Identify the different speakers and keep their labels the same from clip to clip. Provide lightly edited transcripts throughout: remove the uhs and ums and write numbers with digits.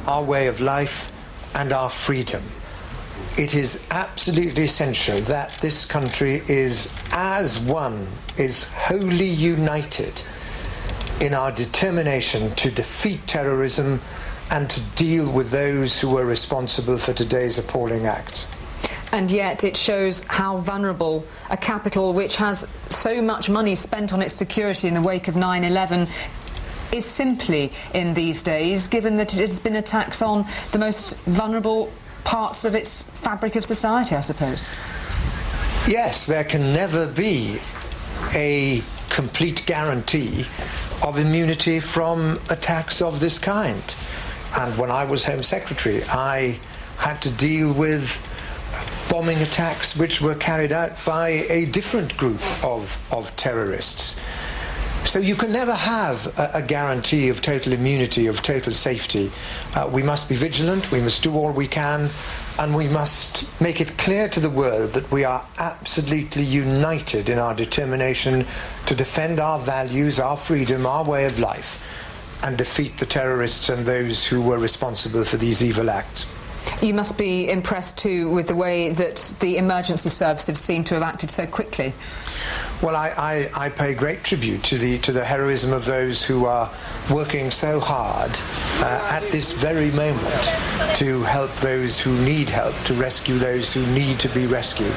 Speaker 1: our way of life, and our freedom. It is absolutely essential that this country is, as one, is wholly united in our determination to defeat terrorism and to deal with those who were responsible for today's appalling acts.
Speaker 2: And yet it shows how vulnerable a capital which has so much money spent on its security in the wake of 9/11 is simply in these days, given that it has been attacks on the most vulnerable parts of its fabric of society, I suppose.
Speaker 1: Yes, there can never be a complete guarantee of immunity from attacks of this kind. And when I was Home Secretary, I had to deal with bombing attacks which were carried out by a different group of terrorists. So you can never have a guarantee of total immunity, of total safety. We must be vigilant, we must do all we can, and we must make it clear to the world that we are absolutely united in our determination to defend our values, our freedom, our way of life, and defeat the terrorists and those who were responsible for these evil acts.
Speaker 2: You must be impressed too with the way that the emergency services seem to have acted so quickly.
Speaker 1: Well, I pay great tribute to the heroism of those who are working so hard at this very moment to help those who need help, to rescue those who need to be rescued.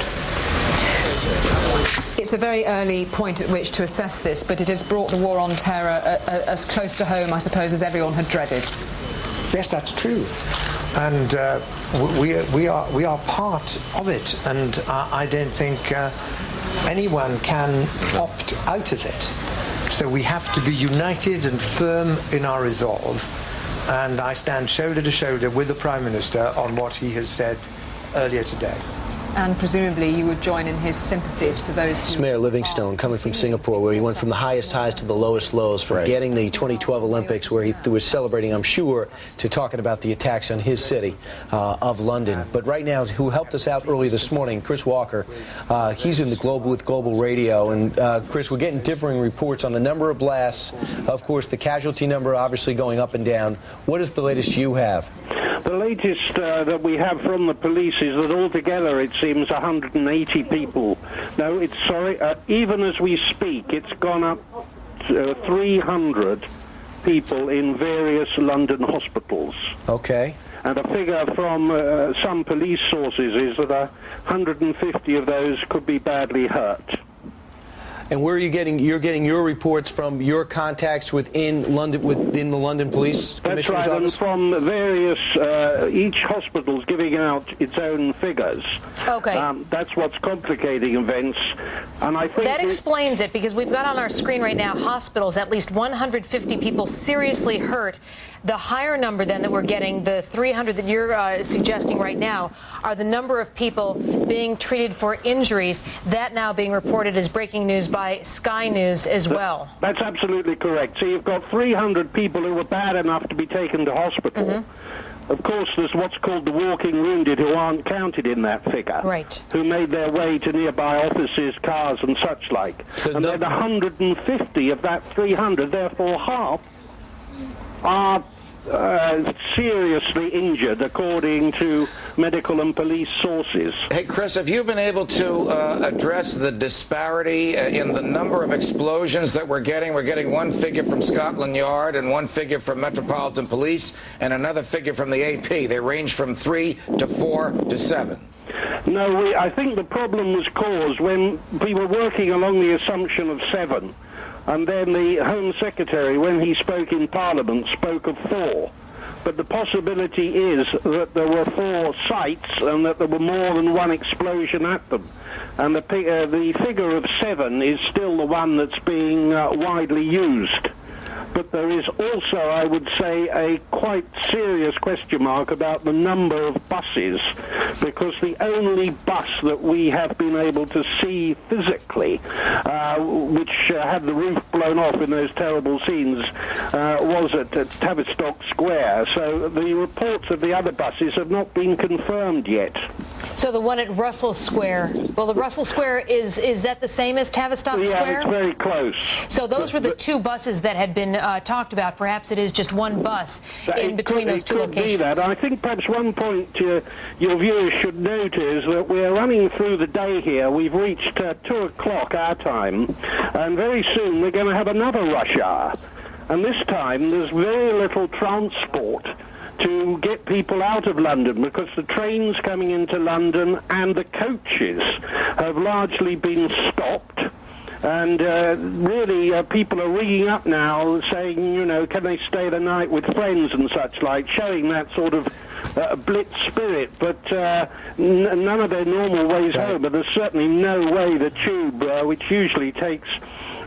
Speaker 2: It's a very early point at which to assess this, but it has brought the war on terror as close to home, I suppose, as everyone had dreaded.
Speaker 1: Yes, that's true. And we are part of it, and I don't think anyone can opt out of it. So we have to be united and firm in our resolve, and I stand shoulder to shoulder with the Prime Minister on what he has said earlier today.
Speaker 2: And presumably you would join in his sympathies for those who...
Speaker 3: It's Mayor Livingstone coming from Singapore, where he went from the highest highs to the lowest lows, from getting the 2012 Olympics, where he was celebrating, I'm sure, to talking about the attacks on his city of London. But right now, who helped us out early this morning, Chris Walker, he's in the Global Radio. And Chris, we're getting differing reports on the number of blasts. Of course, the casualty number obviously going up and down. What is the latest you have?
Speaker 4: The latest that we have from the police is that altogether it seems 180 people. No, even as we speak, it's gone up to 300 people in various London hospitals.
Speaker 3: Okay.
Speaker 4: And a figure from some police sources is that 150 of those could be badly hurt.
Speaker 3: And where are you getting? You're getting your reports from your contacts within London, within the London Police Commissioner's office?
Speaker 4: That's right, and from various, each hospital's giving out its own figures.
Speaker 5: Okay.
Speaker 4: That's what's complicating events, and I think...
Speaker 5: That explains it, because we've got on our screen right now hospitals, at least 150 people seriously hurt. The higher number, then, that we're getting, the 300 that you're suggesting right now, are the number of people being treated for injuries. That now being reported as breaking news by Sky News as well.
Speaker 4: That's absolutely correct. So you've got 300 people who were bad enough to be taken to hospital. Mm-hmm. Of course, there's what's called the walking wounded who aren't counted in that figure.
Speaker 5: Right.
Speaker 4: Who made their way to nearby offices, cars, and such like. And then 150 of that 300, therefore half, are seriously injured, according to medical and police sources.
Speaker 6: Hey, Chris, have you been able to address the disparity in the number of explosions that we're getting? We're getting one figure from Scotland Yard and one figure from Metropolitan Police and another figure from the AP. They range from 3 to 4 to 7.
Speaker 4: No, I think the problem was caused when we were working along the assumption of 7. And then the Home Secretary, when he spoke in Parliament, spoke of 4. But the possibility is that there were 4 sites and that there were more than one explosion at them. And the figure of 7 is still the one that's being widely used. But there is also, I would say, a quite serious question mark about the number of buses, because the only bus that we have been able to see physically, which had the roof blown off in those terrible scenes, was at Tavistock Square. So the reports of the other buses have not been confirmed yet.
Speaker 5: So the one at Russell Square, well, the Russell Square, is that the same as Tavistock Square?
Speaker 4: Yeah, it's very close.
Speaker 5: So those were the two buses that had been talked about. Perhaps it is just one bus in between those two locations.
Speaker 4: It could be that. I think perhaps one point your viewers should note is that we're running through the day here. We've reached 2 o'clock our time, and very soon we're going to have another rush hour. And this time there's very little transport to get people out of London, because the trains coming into London and the coaches have largely been stopped. And really, people are ringing up now saying, you know, can they stay the night with friends and such like, showing that sort of blitz spirit, but none of their normal ways home. But there's certainly no way the tube, which usually takes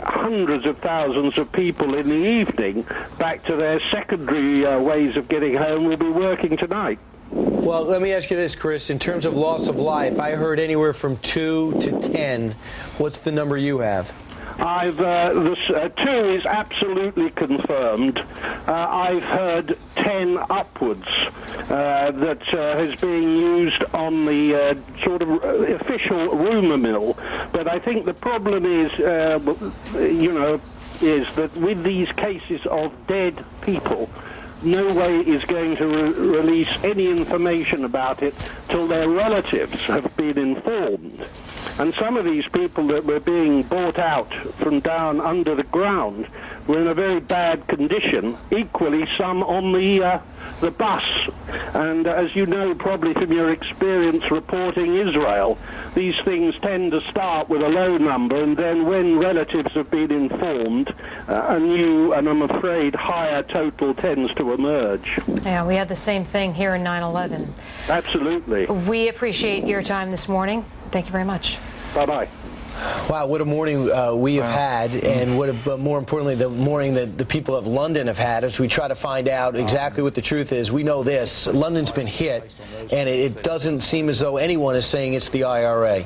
Speaker 4: hundreds of thousands of people in the evening back to their secondary ways of getting home, will be working tonight.
Speaker 3: Well, let me ask you this, Chris. In terms of loss of life, I heard anywhere from 2 to 10. What's the number you have?
Speaker 4: I've 2 is absolutely confirmed. I've heard 10 upwards that has been used on the sort of official rumour mill. But I think the problem is, you know, is that with these cases of dead people, no way is going to release any information about it till their relatives have been informed. And some of these people that were being brought out from down under the ground were in a very bad condition. Equally, some on the bus. And as you know, probably from your experience reporting Israel, these things tend to start with a low number, and then when relatives have been informed, a new and I'm afraid higher total tends to emerge.
Speaker 5: Yeah, we had the same thing here in 9/11.
Speaker 4: Absolutely.
Speaker 5: We appreciate your time this morning. Thank you very much.
Speaker 4: Bye-bye.
Speaker 3: Wow, what a morning we have had, and what more importantly, the morning that the people of London have had as we try to find out exactly what the truth is. We know this. London's been hit, and it doesn't seem as though anyone is saying it's the IRA.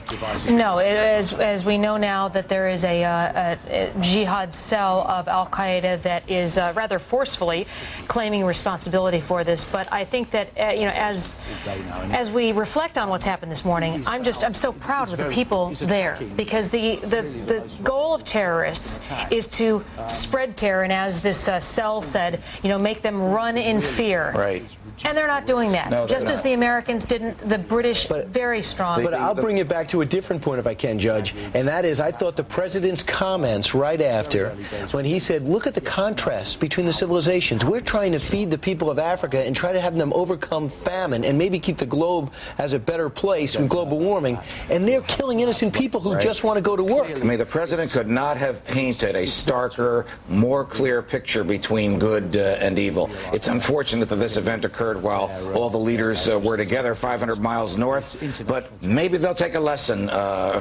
Speaker 5: No, as we know now that there is a jihad cell of al-Qaeda that is rather forcefully claiming responsibility for this. But I think that, you know, as we reflect on what's happened this morning, I'm so proud of the people there, because the goal of terrorists is to spread terror, and as this cell said, you know, make them run in fear.
Speaker 6: Right.
Speaker 5: And they're not doing that.
Speaker 6: No,
Speaker 5: just as the Americans didn't, the British very strong.
Speaker 3: But I'll bring it back to a different point if I can, Judge, and that is I thought the President's comments right after, when he said, look at the contrast between the civilizations. We're trying to feed the people of Africa and try to have them overcome famine and maybe keep the globe as a better place from global warming, and they're killing innocent people who just want to go to work.
Speaker 6: I mean, the President could not have painted a starker, more clear picture between good and evil. It's unfortunate that this event occurred while all the leaders were together 500 miles north, but maybe they'll take a lesson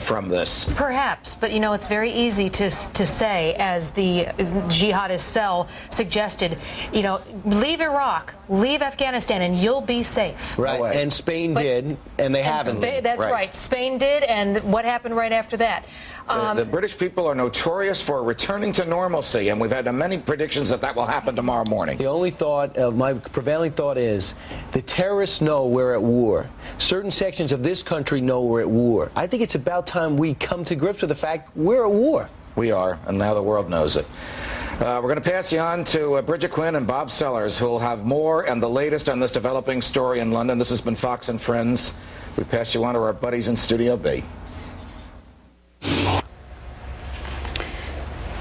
Speaker 6: from this.
Speaker 5: Perhaps, but you know, it's very easy to say, as the jihadist cell suggested, you know, leave Iraq, leave Afghanistan, and you'll be safe.
Speaker 3: Right, and Spain did, and they haven't.
Speaker 5: That's right. Spain did, and what happened right after that?
Speaker 6: The British people are notorious for returning to normalcy, and we've had many predictions that that will happen tomorrow morning.
Speaker 3: The only thought, my prevailing thought is, the terrorists know we're at war. Certain sections of this country know we're at war. I think it's about time we come to grips with the fact we're at war.
Speaker 6: We are, and now the world knows it. We're going to pass you on to Bridget Quinn and Bob Sellers, who will have more and the latest on this developing story in London. This has been Fox and Friends. We pass you on to our buddies in Studio B.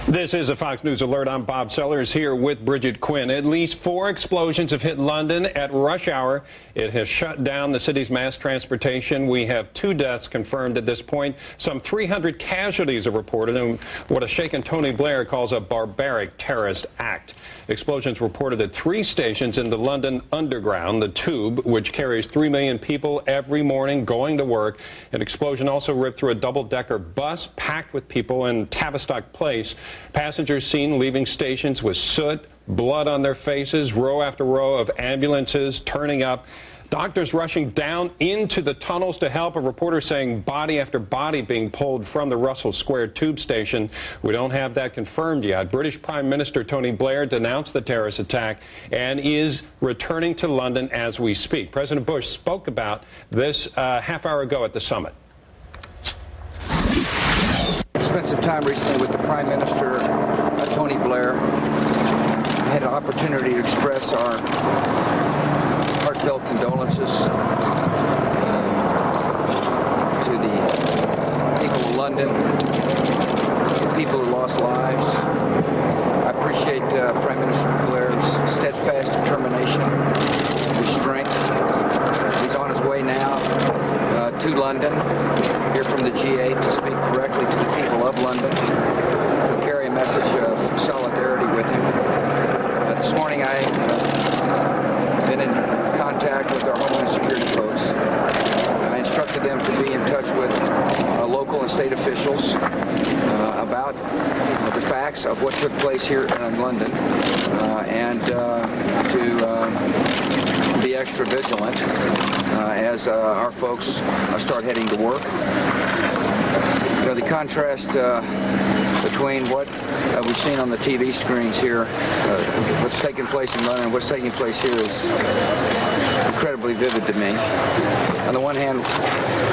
Speaker 7: This is a Fox News Alert. I'm Bob Sellers here with Bridget Quinn. At least 4 explosions have hit London at rush hour. It has shut down the city's mass transportation. We have 2 deaths confirmed at this point. Some 300 casualties are reported in what a shaken Tony Blair calls a barbaric terrorist act. Explosions reported at 3 stations in the London Underground, the Tube, which carries 3 million people every morning going to work. An explosion also ripped through a double-decker bus packed with people in Tavistock Place. Passengers seen leaving stations with soot, blood on their faces, row after row of ambulances turning up. Doctors rushing down into the tunnels to help. A reporter saying body after body being pulled from the Russell Square tube station. We don't have that confirmed yet. British Prime Minister Tony Blair denounced the terrorist attack and is returning to London as we speak. President Bush spoke about this half hour ago at the summit.
Speaker 8: Spent some time recently with the Prime Minister, Tony Blair. I had an opportunity to express our heartfelt condolences to the people of London, the people who lost lives. I appreciate Prime Minister Blair's steadfast determination, his strength. He's on his way now to London, here from the G8 to speak directly to the people of London. He'll carry a message of solidarity with him. This morning I've been in contact with our Homeland Security folks. I instructed them to be in touch with local and state officials about the facts of what took place here in London and to be extra vigilant as our folks start heading to work. You know, the contrast between what we've seen on the TV screens here, what's taking place in London, what's taking place here is incredibly vivid to me. On the one hand,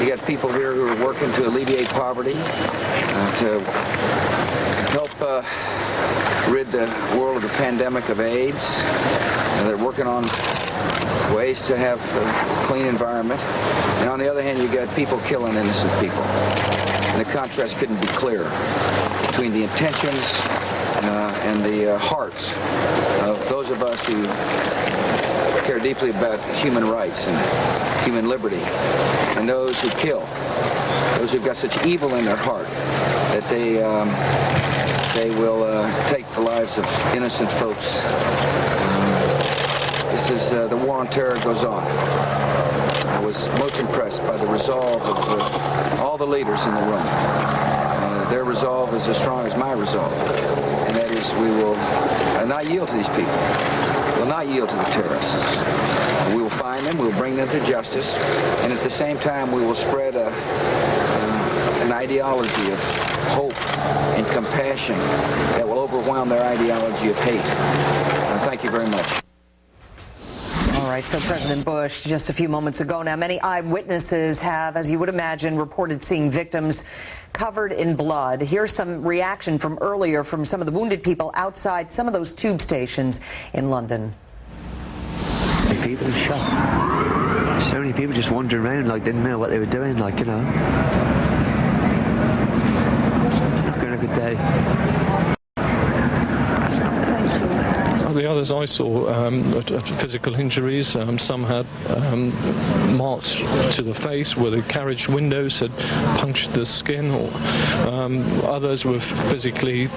Speaker 8: you got people here who are working to alleviate poverty, to help rid the world of the pandemic of AIDS. They're working on ways to have a clean environment. And on the other hand, you got people killing innocent people. And the contrast couldn't be clearer between the intentions and the hearts of those of us who care deeply about human rights and human liberty, and those who kill, those who've got such evil in their heart that they will take the lives of innocent folks. This is the war on terror goes on. I was most impressed by the resolve of all the leaders in the room. Their resolve is as strong as my resolve, and that is we will not yield to these people. We'll not yield to the terrorists. We will find them, we'll bring them to justice, and at the same time we will spread an ideology of hope and compassion that will overwhelm their ideology of hate. Thank you very much.
Speaker 9: All right, so President Bush, just a few moments ago now, many eyewitnesses have, as you would imagine, reported seeing victims covered in blood. Here's some reaction from earlier from some of the wounded people outside some of those tube stations in London.
Speaker 10: People shot. So many people just wandering around, like, didn't know what they were doing, like, you know. Not going a good day.
Speaker 11: The others I saw physical injuries. Some had marks to the face where the carriage windows had punctured the skin. Or others were physically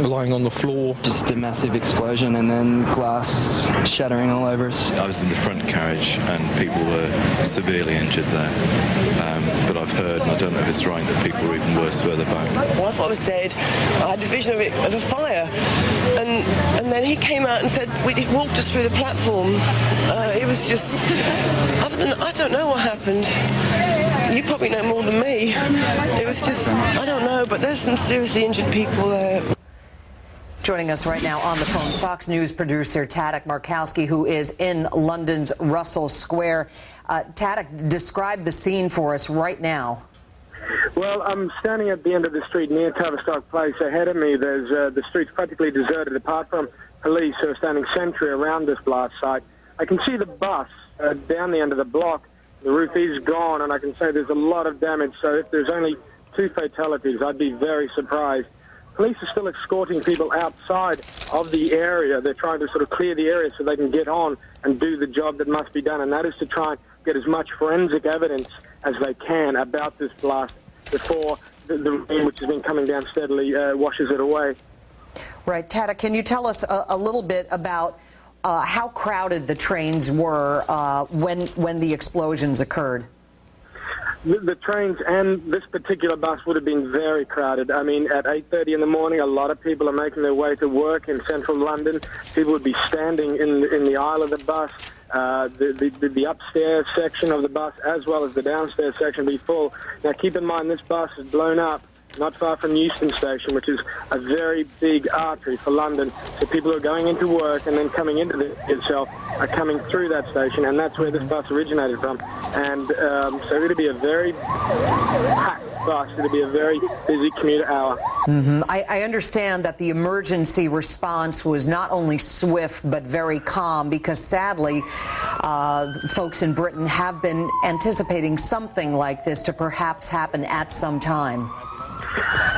Speaker 11: lying on the floor.
Speaker 12: Just a massive explosion and then glass shattering all over us.
Speaker 13: I was in the front carriage and people were severely injured there. But I've heard, and I don't know if it's right, that people were even worse further back.
Speaker 14: Well, I thought I was dead. I had a vision of a fire. And then he came out and said, he walked us through the platform. It was just, other than, I don't know what happened. You probably know more than me. It was just, I don't know, but there's some seriously injured people there.
Speaker 9: Joining us right now on the phone, Fox News producer Tadek Markowski, who is in London's Russell Square. Tadek, describe the scene for us right now.
Speaker 15: Well, I'm standing at the end of the street near Tavistock Place. Ahead of me, there's the street's practically deserted, apart from police who are standing sentry around this blast site. I can see the bus down the end of the block. The roof is gone, and I can say there's a lot of damage. So if there's only 2 fatalities, I'd be very surprised. Police are still escorting people outside of the area. They're trying to sort of clear the area so they can get on and do the job that must be done, and that is to try and get as much forensic evidence as they can about this blast before the rain, which has been coming down steadily, washes it away.
Speaker 9: Right. Tadek, can you tell us a little bit about how crowded the trains were when the explosions occurred?
Speaker 15: The trains and this particular bus would have been very crowded. I mean, at 8:30 in the morning, a lot of people are making their way to work in central London. People would be standing in the aisle of the bus. The upstairs section of the bus, as well as the downstairs section, will be full. Now, keep in mind, this bus is blown up not far from Euston Station, which is a very big artery for London. So people who are going into work and then coming into itself are coming through that station, and that's where this bus originated from. And so it'll be a very packed bus. It'll be a very busy commuter hour.
Speaker 9: I understand that the emergency response was not only swift but very calm, because sadly, folks in Britain have been anticipating something like this to perhaps happen at some time.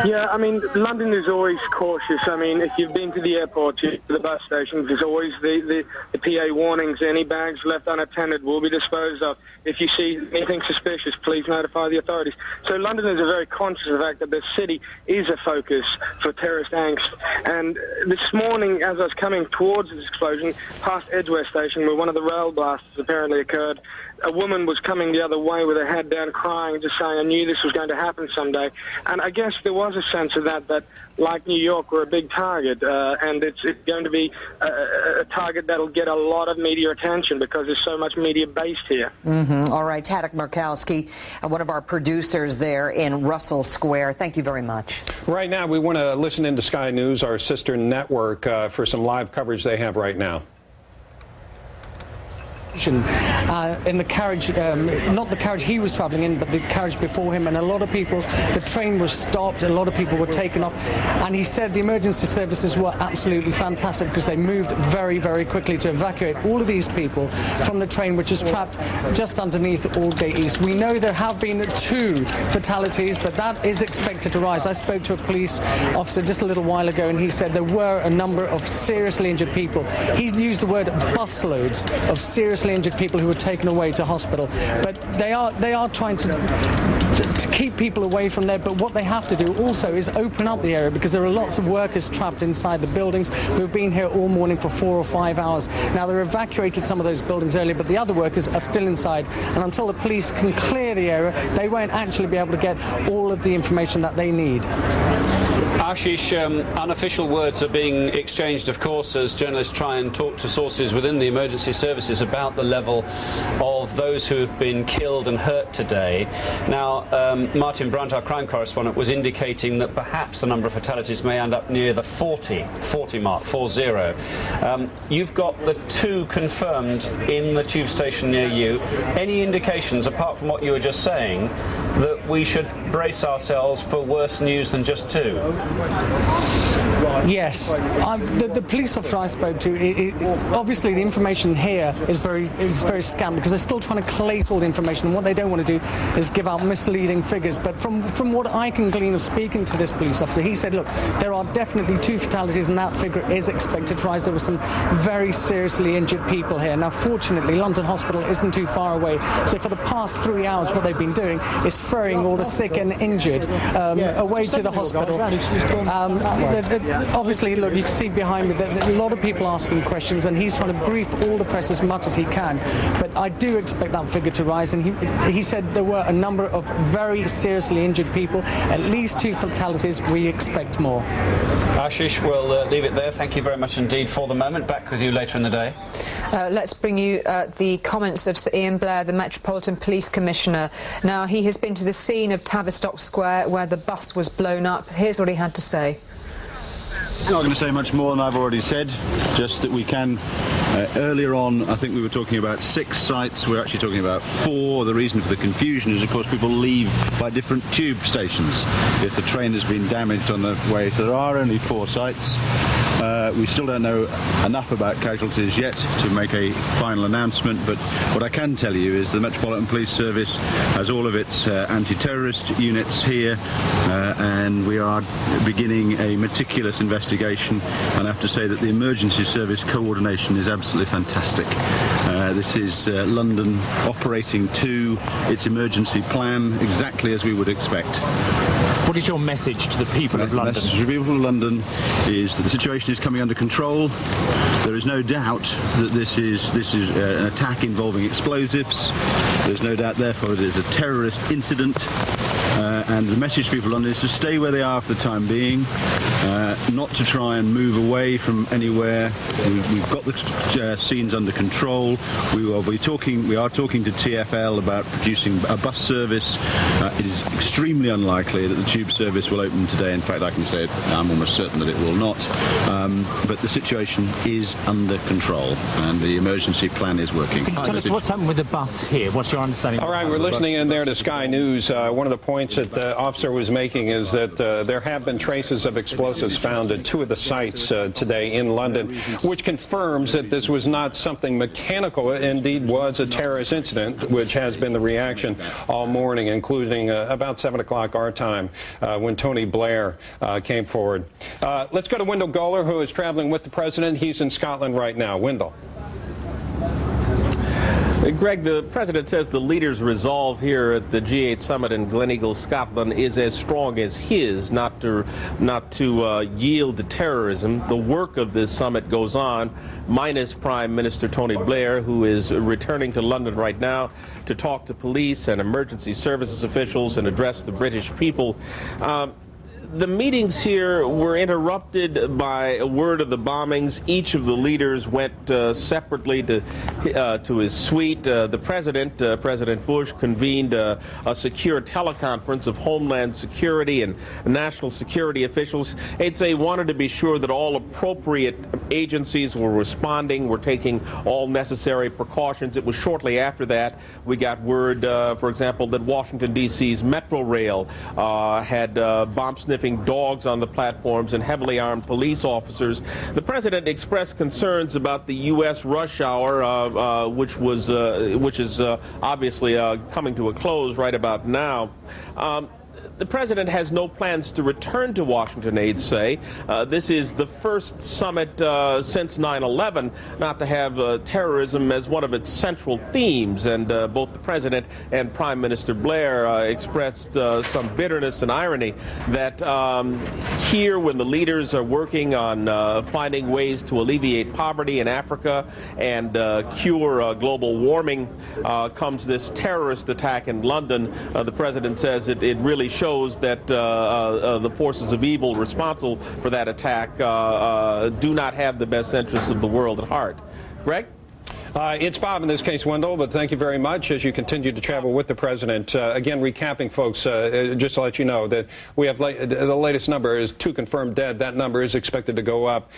Speaker 15: Yeah, I mean, London is always cautious. I mean, if you've been to the airport, to the bus stations, there's always the PA warnings. Any bags left unattended will be disposed of. If you see anything suspicious, please notify the authorities. So Londoners are very conscious of the fact that the city is a focus for terrorist angst. And this morning, as I was coming towards this explosion, past Edgware Station, where one of the rail blasts apparently occurred, a woman was coming the other way with her head down crying, just saying, I knew this was going to happen someday. And I guess there was a sense of that like New York, we're a big target, and it's going to be a target that'll get a lot of media attention because there's so much media based here.
Speaker 9: All right, Tadek Markowski, one of our producers there in Russell Square. Thank you very much.
Speaker 7: Right now, we want to listen into Sky News, our sister network, for some live coverage they have right now.
Speaker 16: In the carriage, not the carriage he was travelling in, but the carriage before him, and a lot of people, the train was stopped, a lot of people were taken off, and he said the emergency services were absolutely fantastic because they moved very, very quickly to evacuate all of these people from the train, which is trapped just underneath Aldgate East. We know there have been 2 fatalities, but that is expected to rise. I spoke to a police officer just a little while ago, and he said there were a number of seriously injured people. He used the word busloads of seriously injured people who were taken away to hospital, but they are trying to keep people away from there. But what they have to do also is open up the area, because there are lots of workers trapped inside the buildings who have been here all morning for 4 or 5 hours. Now, they've evacuated some of those buildings earlier, but the other workers are still inside, and until the police can clear the area, they won't actually be able to get all of the information that they need.
Speaker 17: Ashish, unofficial words are being exchanged, of course, as journalists try and talk to sources within the emergency services about the level of those who have been killed and hurt today. Now, Martin Brunt, our crime correspondent, was indicating that perhaps the number of fatalities may end up near the 40 mark, 40. You've got the 2 confirmed in the tube station near you. Any indications, apart from what you were just saying, that we should brace ourselves for worse news than just 2?
Speaker 16: Yes, the police officer I spoke to, obviously the information here is very scant, because they're still trying to collate all the information, and what they don't want to do is give out misleading figures. But from what I can glean of speaking to this police officer, he said, look, there are definitely 2 fatalities, and that figure is expected to rise. There were some very seriously injured people here. Now, fortunately, London Hospital isn't too far away, so for the past 3 hours what they've been doing is ferrying all the sick and injured away to the hospital. Obviously, look, you can see behind me that a lot of people asking questions, and he's trying to brief all the press as much as he can. But I do expect that figure to rise, and he said there were a number of very seriously injured people, at least 2 fatalities. We expect more.
Speaker 17: Ashish, we'll leave it there. Thank you very much indeed for the moment. Back with you later in the day.
Speaker 2: Let's bring you the comments of Sir Ian Blair, the Metropolitan Police Commissioner. Now, he has been to the scene of Tavistock Square where the bus was blown up. Here's what he had to say.
Speaker 18: I'm not going to say much more than I've already said, just that we can. Earlier on, I think we were talking about 6 sites. We're actually talking about 4. The reason for the confusion is, of course, people leave by different tube stations if the train has been damaged on the way. So there are only 4 sites. We still don't know enough about casualties yet to make a final announcement, but what I can tell you is the Metropolitan Police Service has all of its anti-terrorist units here, and we are beginning a meticulous investigation, and I have to say that the emergency service coordination is absolutely fantastic. This is London operating to its emergency plan exactly as we would expect.
Speaker 19: What is your message to the people of London?
Speaker 18: The message to the people of London is that the situation is coming under control. There is no doubt that this is an attack involving explosives. There's no doubt, therefore, it is a terrorist incident. And the message to people of London is to stay where they are for the time being, not to try and move away from anywhere. We've got the scenes under control. We are talking to TfL about producing a bus service. It is extremely unlikely that the tube service will open today. In fact, I can say I'm almost certain that it will not. But the situation is under control, and the emergency plan is working.
Speaker 19: Can you tell us what's happened with the bus here? What's your understanding?
Speaker 7: All right, we're listening in there to Sky News. One of the points that the officer was making is that there have been traces of explosives found at 2 of the sites today in London, which confirms that this was not something mechanical. It indeed was a terrorist incident, which has been the reaction all morning, including about 7 o'clock our time when Tony Blair came forward. Let's go to Wendell Goller, who is traveling with the president. He's in Scotland right now. Wendell.
Speaker 20: Greg, the president says the leaders' resolve here at the G8 summit in Gleneagle, Scotland, is as strong as his, not to yield to terrorism. The work of this summit goes on, minus Prime Minister Tony Blair, who is returning to London right now to talk to police and emergency services officials and address the British people. The meetings here were interrupted by a word of the bombings. Each of the leaders went separately to his suite. The president, President Bush, convened a secure teleconference of Homeland Security and national security officials. They wanted to be sure that all appropriate agencies were responding, were taking all necessary precautions. It was shortly after that we got word, for example, that Washington, D.C.'s Metro Rail had bomb-sniffing dogs on the platforms and heavily armed police officers. The president expressed concerns about the U.S. rush hour, which is obviously coming to a close right about now. The president has no plans to return to Washington, aides say. This is the first summit since 9/11 not to have terrorism as one of its central themes, and both the president and Prime Minister Blair expressed some bitterness and irony that here, when the leaders are working on finding ways to alleviate poverty in Africa and cure global warming, comes this terrorist attack in London. The president says it really shows that the forces of evil responsible for that attack do not have the best interests of the world at heart. Greg?
Speaker 7: It's Bob in this case, Wendell, but thank you very much as you continue to travel with the president. Again, recapping, folks, just to let you know that we have the latest number is 2 confirmed dead. That number is expected to go up.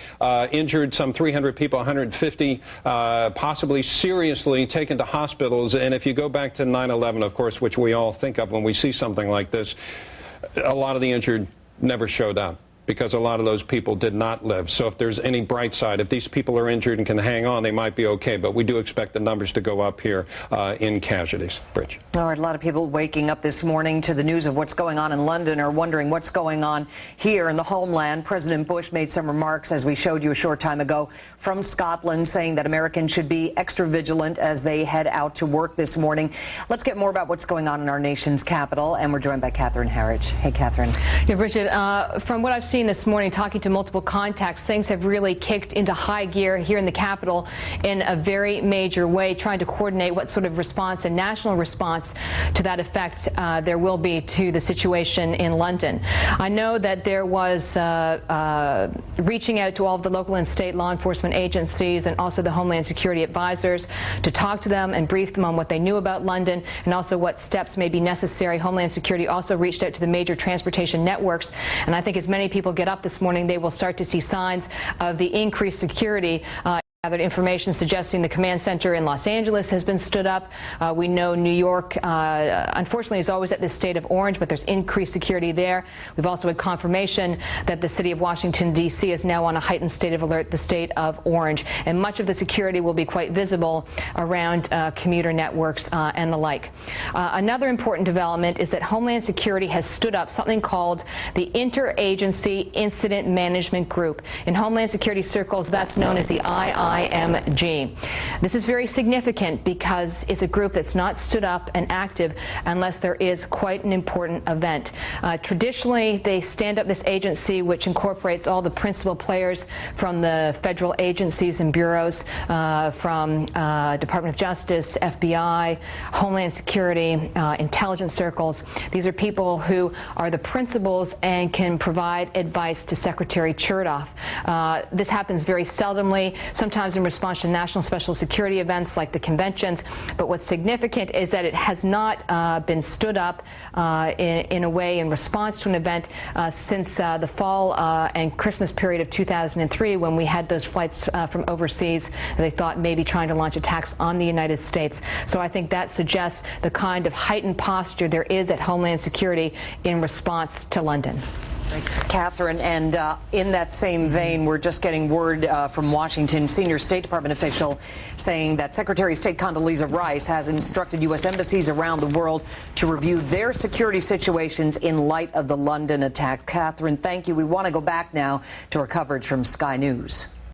Speaker 7: Injured, some 300 people, 150 possibly seriously taken to hospitals. And if you go back to 9/11, of course, which we all think of when we see something like this, a lot of the injured never showed up, because a lot of those people did not live. So if there's any bright side, if these people are injured and can hang on, they might be okay. But we do expect the numbers to go up here in casualties. Bridge.
Speaker 9: All right, a lot of people waking up this morning to the news of what's going on in London are wondering what's going on here in the homeland. President Bush made some remarks, as we showed you a short time ago, from Scotland, saying that Americans should be extra vigilant as they head out to work this morning. Let's get more about what's going on in our nation's capital, and we're joined by Catherine Harridge. Hey, Catherine.
Speaker 5: Yeah, Bridget, from what I've seen this morning, talking to multiple contacts, things have really kicked into high gear here in the capital in a very major way, trying to coordinate what sort of response and national response to that effect there will be to the situation in London. I know that there was reaching out to all of the local and state law enforcement agencies and also the Homeland Security advisors to talk to them and brief them on what they knew about London and also what steps may be necessary. Homeland Security also reached out to the major transportation networks, and I think as many people get up this morning, they will start to see signs of the increased security. Gathered information suggesting the command center in Los Angeles has been stood up. We know New York, unfortunately, is always at this state of orange, but there's increased security there. We've also had confirmation that the city of Washington, D.C. is now on a heightened state of alert, the state of orange. And much of the security will be quite visible around commuter networks and the like. Another important development is that Homeland Security has stood up something called the Interagency Incident Management Group. In Homeland Security circles, that's known as the II. IMG. This is very significant because it's a group that's not stood up and active unless there is quite an important event. Traditionally, they stand up this agency which incorporates all the principal players from the federal agencies and bureaus, from Department of Justice, FBI, Homeland Security, intelligence circles. These are people who are the principals and can provide advice to Secretary Chertoff. This happens very seldomly, sometimes in response to national special security events like the conventions, but what's significant is that it has not been stood up in a way in response to an event since the fall and Christmas period of 2003, when we had those flights from overseas. They thought maybe trying to launch attacks on the United States. So I think that suggests the kind of heightened posture there is at Homeland Security in response to London.
Speaker 9: Catherine, and in that same vein, we're just getting word from Washington, senior State Department official saying that Secretary of State Condoleezza Rice has instructed U.S. embassies around the world to review their security situations in light of the London attack. Catherine, thank you. We want to go back now to our coverage from Sky News.